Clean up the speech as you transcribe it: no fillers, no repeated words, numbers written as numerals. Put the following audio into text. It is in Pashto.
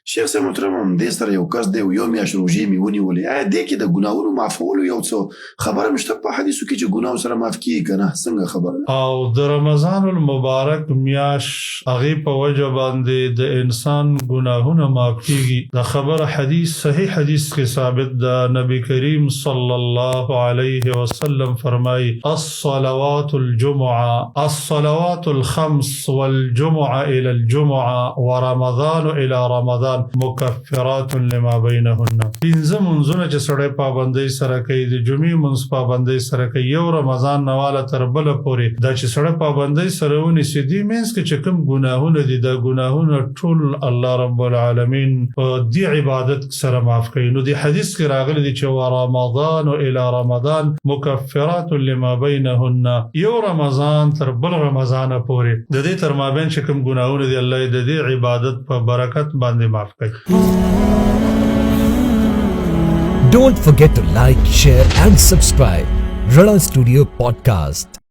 شیخ صاحب محترم هم دې سره یو کس دی یو میاشت روژې مې ونیولې آیا دې کې د ګناهونو معافولو یو څه خبره مې شته په حدیثو کې چې ګناه سره معاف کیږي که نه څنګه خبره ده؟ او د رمضان المبارک میاش هغې په وجه باندې د انسان ګناهونه معاف کیږي. د خبره حدیث صحیح حدیث کې ثابت ده. نبی کریم صلی الله علیه وسلم فرمایي الصلوات الخمس والجمعه الى الجمعه ورمضان الى رمضان مکفرات لما بینهن. پنځه منځونه چې سړی پابندۍ سره کوي د جمعې منځ پابندۍ سره کوي یو رمضان نواله تر بله پورې دا چې سړی پابندۍ سره ونیسي دې منځ کې چې کوم ګناهونه دي دا ګناهونه ټول الله رب العالمین په دې عبادت سره معاف کوي. نو دې حدیث کې راغلی دی چې ورمضان الى رمضان مکفرات لما بینهن یو رمضان تر بل رمضان پورې د دې تر مابین چې کوم ګناهونه دي الله د دې عبادت په برکت باندې معاف کوي. Don't forget to like, share and subscribe. Rana Studio Podcast.